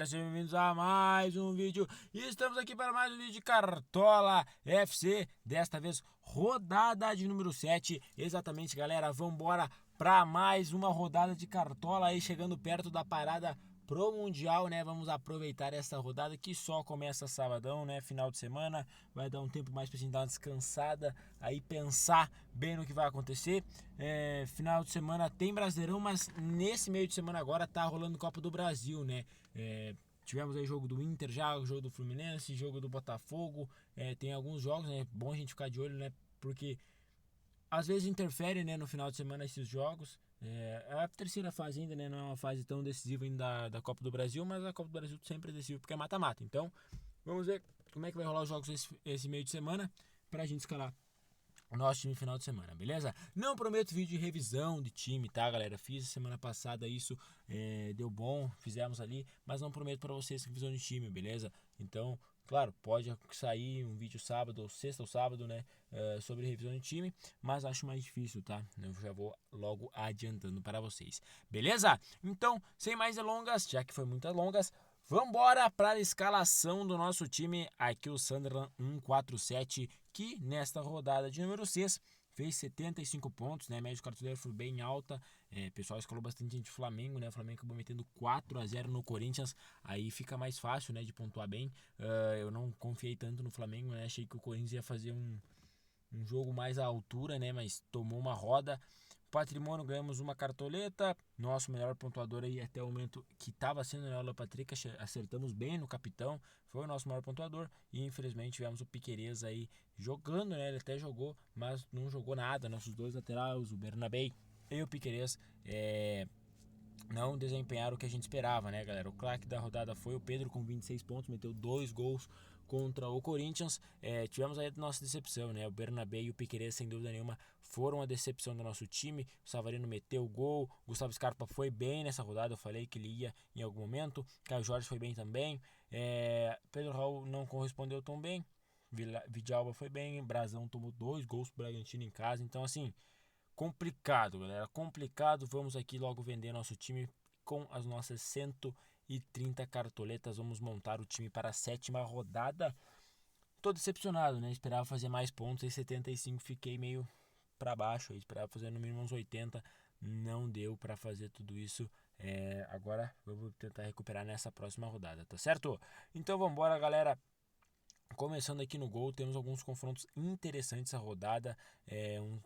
galera, sejam bem-vindos a mais um vídeo. E estamos aqui para mais um vídeo de Cartola FC. Desta vez, rodada de número 7. Exatamente, galera, vamos embora para mais uma rodada de Cartola aí, chegando perto da parada pro Mundial, né? Vamos aproveitar essa rodada que só começa sabadão, né? Final de semana, vai dar um tempo mais pra gente dar uma descansada, aí pensar bem no que vai acontecer. Final de semana tem Brasileirão, mas nesse meio de semana agora tá rolando Copa do Brasil, né? Tivemos aí jogo do Inter já, jogo do Fluminense, jogo do Botafogo, tem alguns jogos, né? Bom a gente ficar de olho, né? Porque às vezes interfere, né, no final de semana esses jogos. A terceira fase ainda, né, não é uma fase tão decisiva ainda da Copa do Brasil, mas a Copa do Brasil sempre é decisiva porque é mata-mata. Então, vamos ver como é que vai rolar os jogos esse meio de semana pra gente escalar o nosso time final de semana, beleza? Não prometo vídeo de revisão de time, tá, galera? Fiz semana passada isso, deu bom, fizemos ali, mas não prometo pra vocês revisão de time, beleza? Então, claro, pode sair um vídeo sábado, ou sexta ou sábado, né, sobre revisão de time, mas acho mais difícil, tá? Eu já vou logo adiantando para vocês, beleza? Então, sem mais delongas, já que foi muitas longas, vambora para a escalação do nosso time, aqui o Sunderland 147, que nesta rodada de número 6 fez 75 pontos, né? Média cartoleiro foi bem alta, o pessoal escalou bastante gente do Flamengo, né? O Flamengo acabou metendo 4-0 no Corinthians, aí fica mais fácil, né, de pontuar bem. Eu não confiei tanto no Flamengo, né? Achei que o Corinthians ia fazer um jogo mais à altura, né? Mas tomou uma roda. Patrimônio, ganhamos uma cartoleta. Nosso melhor pontuador aí até o momento, que estava sendo o Alan Patrick, acertamos bem no capitão, foi o nosso maior pontuador. E infelizmente tivemos o Piquerez aí jogando, né? Ele até jogou, mas não jogou nada. Nossos dois laterais, o Bernabé e o Piquerez, não desempenharam o que a gente esperava, né, galera? O craque da rodada foi o Pedro com 26 pontos, meteu 2 gols contra o Corinthians. Tivemos aí a nossa decepção, né? O Bernabé e o Piquerez, sem dúvida nenhuma, foram a decepção do nosso time. O Savarino meteu o gol, o Gustavo Scarpa foi bem nessa rodada, eu falei que ele ia em algum momento. Caio Jorge foi bem também. Pedro Raul não correspondeu tão bem. Vidalba foi bem, Brazão tomou 2 gols pro Bragantino em casa, então assim, complicado, galera, complicado. Vamos aqui logo vender nosso time com as nossas 130 cartoletas. Vamos montar o time para a sétima rodada. Tô decepcionado, né? Esperava fazer mais pontos. Em 75 fiquei meio para baixo. Esperava fazer no mínimo uns 80. Não deu para fazer tudo isso. Agora vamos tentar recuperar nessa próxima rodada, tá certo? Então vamos embora, galera. Começando aqui no gol, temos alguns confrontos interessantes essa rodada. Um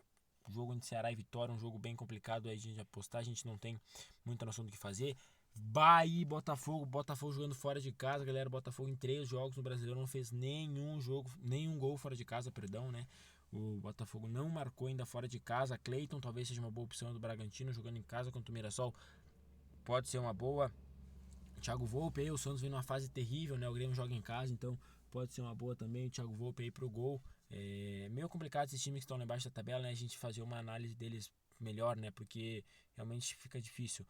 jogo entre Ceará e Vitória, um jogo bem complicado aí de a gente apostar, a gente não tem muita noção do que fazer. Bahia e Botafogo jogando fora de casa, galera. Botafogo em 3 jogos no Brasileiro não fez nenhum gol fora de casa, perdão, né? O Botafogo não marcou ainda fora de casa. Cleiton talvez seja uma boa opção do Bragantino, jogando em casa contra o Mirassol, pode ser uma boa. Thiago Volpe aí, o Santos vem numa fase terrível, né? O Grêmio joga em casa, então pode ser uma boa também. O Thiago Volpe aí pro gol. Meio complicado esses times que estão lá embaixo da tabela, né? A gente fazer uma análise deles melhor, né? Porque realmente fica difícil.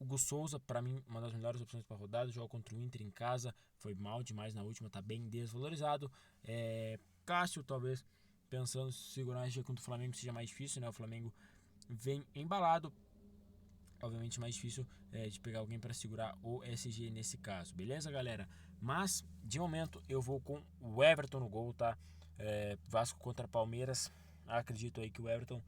O Hugo Souza, para mim, uma das melhores opções para rodada. Joga contra o Inter em casa, foi mal demais na última, tá bem desvalorizado. Cássio, talvez, pensando em segurar esse dia contra o Flamengo, seja mais difícil, né? O Flamengo vem embalado, obviamente mais difícil de pegar alguém para segurar o SG nesse caso, beleza, galera? Mas de momento eu vou com o Everton no gol, tá? Vasco contra Palmeiras, acredito aí que o Everton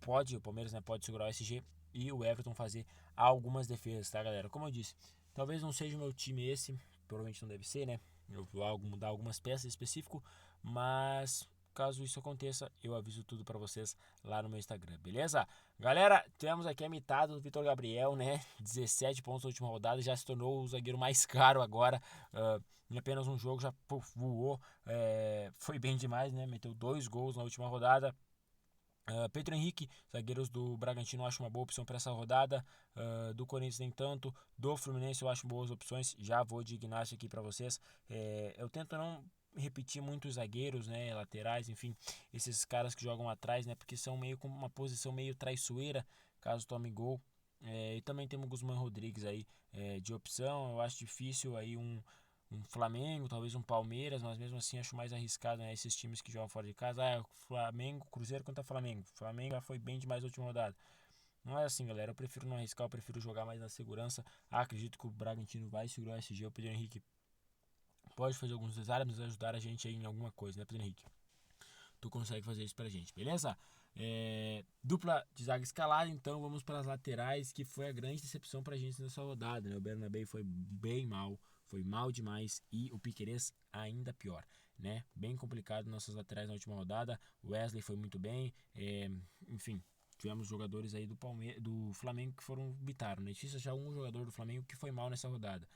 o Palmeiras, né, pode segurar o SG e o Everton fazer algumas defesas, tá, galera? Como eu disse, talvez não seja o meu time esse, provavelmente não deve ser, né? Eu vou mudar algumas peças específico, mas caso isso aconteça, eu aviso tudo para vocês lá no meu Instagram, beleza? Galera, temos aqui a metade do Vitor Gabriel, né? 17 pontos na última rodada, já se tornou o zagueiro mais caro agora. Em apenas um jogo já voou. Foi bem demais, né? Meteu 2 gols na última rodada. Pedro Henrique, zagueiros do Bragantino, eu acho uma boa opção para essa rodada. Do Corinthians nem tanto. Do Fluminense eu acho boas opções. Já vou de Ignacio aqui para vocês. Eu tento não repetir muito os zagueiros, né, laterais, enfim, esses caras que jogam atrás, né, porque são meio com uma posição meio traiçoeira, caso tome gol. E também temos o Guzmán Rodrigues aí de opção. Eu acho difícil aí um Flamengo, talvez um Palmeiras, mas mesmo assim acho mais arriscado, né, esses times que jogam fora de casa. Flamengo, Cruzeiro contra Flamengo. Flamengo já foi bem demais na última rodada. Mas assim, galera, eu prefiro não arriscar, eu prefiro jogar mais na segurança. Acredito que o Bragantino vai segurar o SG. O Pedro Henrique pode fazer alguns desarmes e ajudar a gente aí em alguma coisa, né, Pedro Henrique? Tu consegue fazer isso pra gente, beleza? Dupla de zaga escalada, então vamos para as laterais, que foi a grande decepção pra gente nessa rodada, né? O Bernabé foi bem mal, foi mal demais, e o Piquerez ainda pior, né? Bem complicado nossas laterais na última rodada. O Wesley foi muito bem, enfim. Tivemos jogadores aí do Flamengo que foram bitaram, né? Difícil achar um jogador do Flamengo que foi mal nessa rodada.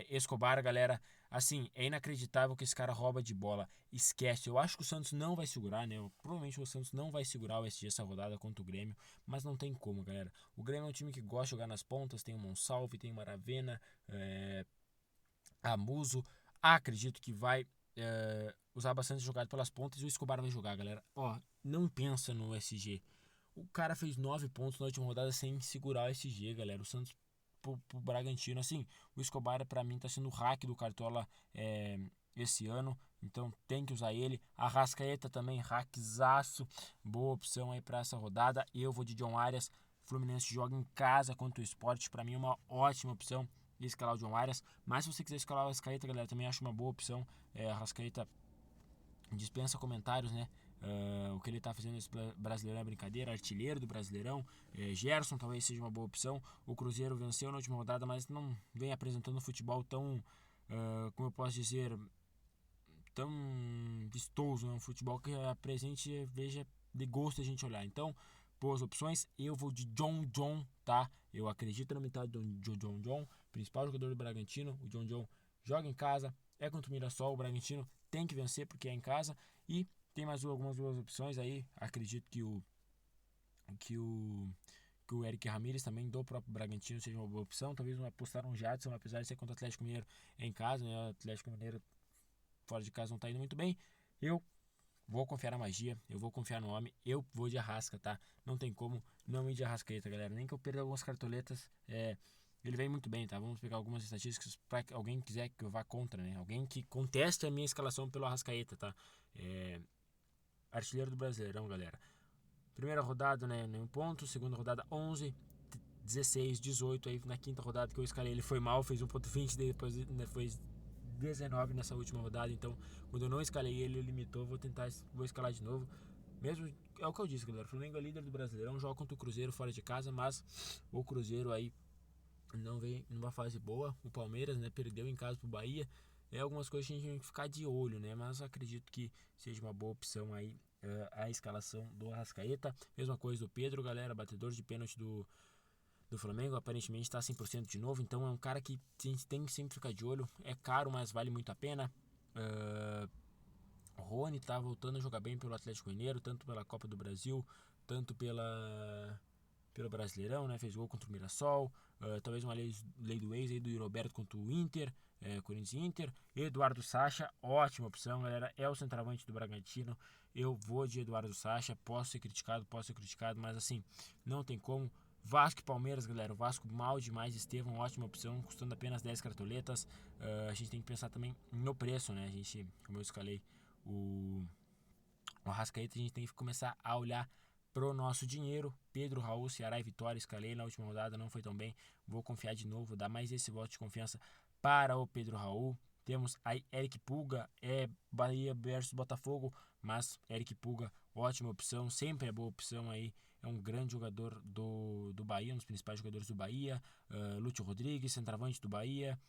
Escobar, galera, assim, é inacreditável que esse cara rouba de bola. Esquece, eu acho que o Santos não vai segurar, né? Provavelmente o Santos não vai segurar o SG essa rodada contra o Grêmio, mas não tem como, galera. O Grêmio é um time que gosta de jogar nas pontas, tem o Monsalve, tem o Maravena, Amuso. Acredito que vai usar bastante jogado pelas pontas e o Escobar vai jogar, galera. Ó, não pensa no SG. O cara fez 9 pontos na última rodada sem segurar o SG, galera. O Santos pro Bragantino, assim, o Escobar pra mim tá sendo o hack do Cartola esse ano, então tem que usar ele. A Rascaeta também, hackzaço, boa opção aí pra essa rodada. Eu vou de John Arias. Fluminense joga em casa contra o Sport, pra mim é uma ótima opção escalar o John Arias, mas se você quiser escalar o Rascaeta, galera, também acho uma boa opção. A Rascaeta dispensa comentários, né? O que ele tá fazendo nesse Brasileirão é brincadeira, artilheiro do Brasileirão. Gerson talvez seja uma boa opção. O Cruzeiro venceu na última rodada, mas não vem apresentando futebol tão, como eu posso dizer, tão vistoso, né? Um futebol que apresente, veja de gosto a gente olhar. Então, boas opções. Eu vou de John, tá? Eu acredito na metade do John, principal jogador do Bragantino. O John joga em casa, é contra o Mirassol. O Bragantino tem que vencer porque é em casa. E tem mais algumas boas opções aí. Acredito que o que o Eric Ramírez também do próprio Bragantino seja uma boa opção. Talvez apostar um Jadson, apesar de ser contra o Atlético Mineiro em casa, né? O Atlético Mineiro fora de casa não tá indo muito bem. Eu vou confiar na magia, eu vou confiar no homem, eu vou de Arrasca, tá? Não tem como não ir de Arrascaeta, galera. Nem que eu perda algumas cartoletas, ele vem muito bem, tá? Vamos pegar algumas estatísticas para alguém que quiser que eu vá contra, né? Alguém que conteste a minha escalação pelo Arrascaeta, tá? Artilheiro do Brasileirão, galera. Primeira rodada, né, nenhum ponto. Segunda rodada, 11, 16, 18. Aí na quinta rodada que eu escalei, ele foi mal, fez 1.20, depois né, foi 19 nessa última rodada. Então, quando eu não escalei ele, ele limitou. Vou escalar de novo. Mesmo, é o que eu disse, galera. O Flamengo é líder do Brasileirão, joga contra o Cruzeiro fora de casa, mas o Cruzeiro aí não vem numa fase boa. O Palmeiras, né, perdeu em casa pro Bahia. Algumas coisas que a gente tem que ficar de olho, né? Mas acredito que seja uma boa opção aí a escalação do Arrascaeta. Mesma coisa do Pedro, galera, batedor de pênalti do Flamengo, aparentemente está 100% de novo, então é um cara que a gente tem que sempre ficar de olho. É caro, mas vale muito a pena. O Rony tá voltando a jogar bem pelo Atlético Mineiro, tanto pela Copa do Brasil, tanto pelo Brasileirão, né? Fez gol contra o Mirassol. Talvez uma lei do ex aí do Roberto contra o Inter, Corinthians e Inter. Eduardo Sacha, ótima opção, galera. É o centroavante do Bragantino. Eu vou de Eduardo Sacha. Posso ser criticado, mas assim, não tem como. Vasco e Palmeiras, galera. O Vasco mal demais. Estevão, ótima opção, custando apenas 10 cartoletas. A gente tem que pensar também no preço, né? A gente, como eu escalei o Arrascaeta, a gente tem que começar a olhar pro nosso dinheiro. Pedro, Raul, Ceará e Vitória, escalei na última rodada, não foi tão bem. Vou confiar de novo, dar mais esse voto de confiança para o Pedro Raul. Temos aí Eric Pulga, Bahia versus Botafogo, mas Eric Pulga, ótima opção, sempre é boa opção aí. É um grande jogador do Bahia, um dos principais jogadores do Bahia. Lúcio Rodrigues, centroavante do Bahia.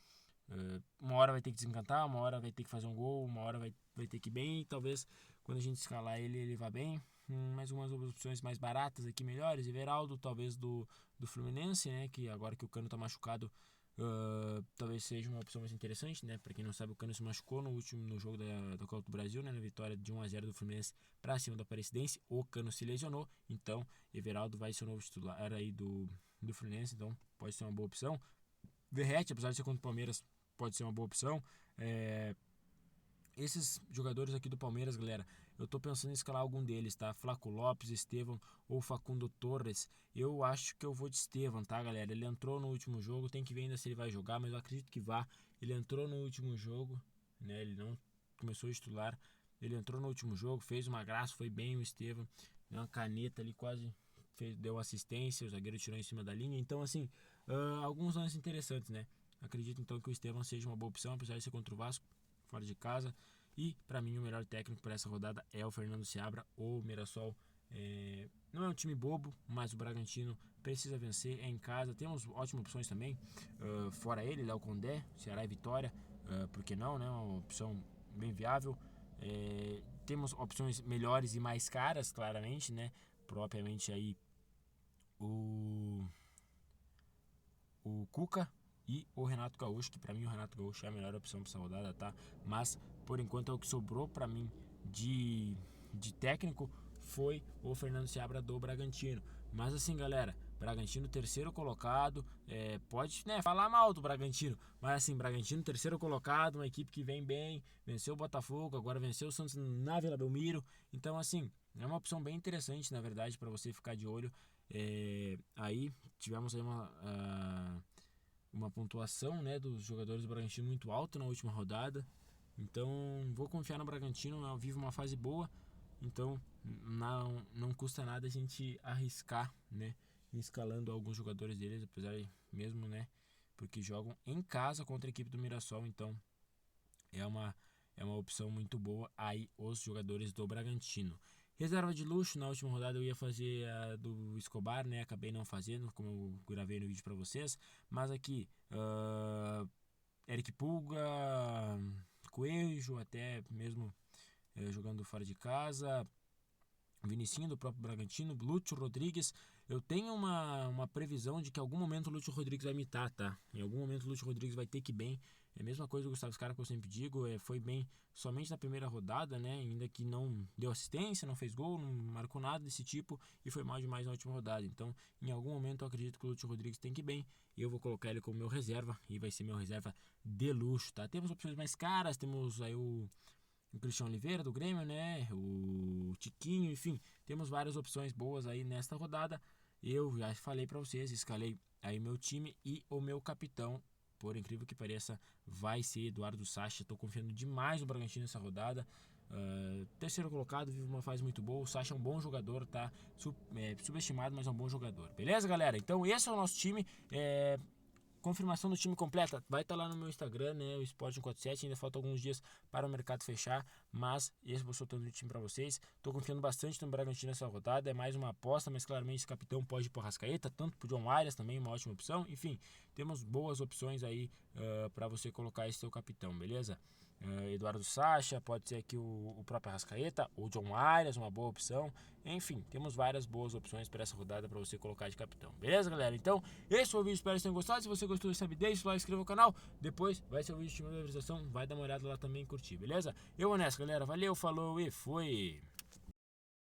Uma hora vai ter que desencantar, uma hora vai ter que fazer um gol, uma hora vai ter que ir bem. E talvez quando a gente escalar ele vá bem. Mais umas opções mais baratas aqui, melhores. Everaldo, talvez do Fluminense, né? Que agora que o Cano tá machucado, talvez seja uma opção mais interessante, né? Pra quem não sabe, o Cano se machucou no jogo da Copa do Brasil, né? Na vitória de 1-0 do Fluminense pra cima do Aparecidense. O Cano se lesionou, então Everaldo vai ser o novo titular aí do Fluminense, então pode ser uma boa opção. Verrete, apesar de ser contra o Palmeiras, pode ser uma boa opção. Esses jogadores aqui do Palmeiras, galera, eu tô pensando em escalar algum deles, tá? Flaco Lopes, Estevão ou Facundo Torres. Eu acho que eu vou de Estevão, tá, galera? Ele entrou no último jogo, tem que ver ainda se ele vai jogar, mas eu acredito que vá. Ele entrou no último jogo, né? Ele não começou a titular. Ele entrou no último jogo, fez uma graça, foi bem o Estevão. Deu uma caneta ali, quase deu assistência, o zagueiro tirou em cima da linha. Então, assim, alguns lances interessantes, né? Acredito então que o Estevão seja uma boa opção, apesar de ser contra o Vasco, fora de casa. E para mim o melhor técnico para essa rodada é o Fernando Seabra. O Mirassol não é um time bobo, mas o Bragantino precisa vencer, é em casa. Temos ótimas opções também, fora ele, Léo Condé, Ceará e Vitória, por que não, né? Uma opção bem viável. Temos opções melhores e mais caras, claramente, né? Propriamente aí o Cuca e o Renato Gaúcho, que para mim o Renato Gaúcho é a melhor opção para essa rodada, tá? Mas por enquanto é o que sobrou para mim de técnico foi o Fernando Seabra do Bragantino. Mas assim, galera, Bragantino terceiro colocado, pode, né, falar mal do Bragantino, mas assim, Bragantino terceiro colocado, uma equipe que vem bem, venceu o Botafogo, agora venceu o Santos na Vila Belmiro. Então assim, é uma opção bem interessante, na verdade, para você ficar de olho. Aí tivemos aí uma pontuação, né, dos jogadores do Bragantino muito alta na última rodada. Então vou confiar no Bragantino, vive uma fase boa. Então não custa nada a gente arriscar, né, escalando alguns jogadores deles, apesar mesmo, né, porque jogam em casa contra a equipe do Mirassol. Então é uma opção muito boa aí os jogadores do Bragantino. Reserva de luxo, na última rodada eu ia fazer a do Escobar, né? Acabei não fazendo, como eu gravei no vídeo para vocês. Mas aqui, Eric Pulga, Coelho, até mesmo jogando fora de casa, Vinicinho do próprio Bragantino, Lúcio Rodrigues. Eu tenho uma previsão de que em algum momento o Lúcio Rodrigues vai imitar, tá? Em algum momento o Lúcio Rodrigues vai ter que ir bem. É a mesma coisa do Gustavo Scarpa que eu sempre digo, foi bem somente na primeira rodada, né? Ainda que não deu assistência, não fez gol, não marcou nada desse tipo e foi mal demais na última rodada. Então, em algum momento eu acredito que o Lúcio Rodrigues tem que ir bem e eu vou colocar ele como meu reserva e vai ser meu reserva de luxo, tá? Temos opções mais caras, temos aí o Cristiano Oliveira do Grêmio, né? O Tiquinho, enfim, temos várias opções boas aí nesta rodada. Eu já falei para vocês, escalei aí meu time e o meu capitão, por incrível que pareça, vai ser Eduardo Sacha. Estou confiando demais no Bragantino nessa rodada. Terceiro colocado, vive uma fase muito boa. O Sacha é um bom jogador, tá? Subestimado, mas é um bom jogador. Beleza, galera? Então esse é o nosso time. Confirmação do time completa vai estar lá no meu Instagram, né? O Sport147. Ainda falta alguns dias para o mercado fechar, mas esse vou soltando o time para vocês. Tô confiando bastante no Bragantino nessa rodada. É mais uma aposta, mas claramente esse capitão pode ir pro Arrascaeta, tanto pro John Arias também, uma ótima opção. Enfim, temos boas opções aí para você colocar esse seu capitão, beleza? Eduardo Sacha, pode ser aqui o próprio Arrascaeta, o John Arias, uma boa opção. Enfim, temos várias boas opções para essa rodada para você colocar de capitão. Beleza, galera? Então, esse foi o vídeo, espero que vocês tenham gostado. Se você gostou, sabe, deixa o like, inscreva no canal. Depois vai ser o vídeo de visualização, vai dar uma olhada lá também e curtir, beleza? Eu vou nessa, galera. Valeu, falou e fui!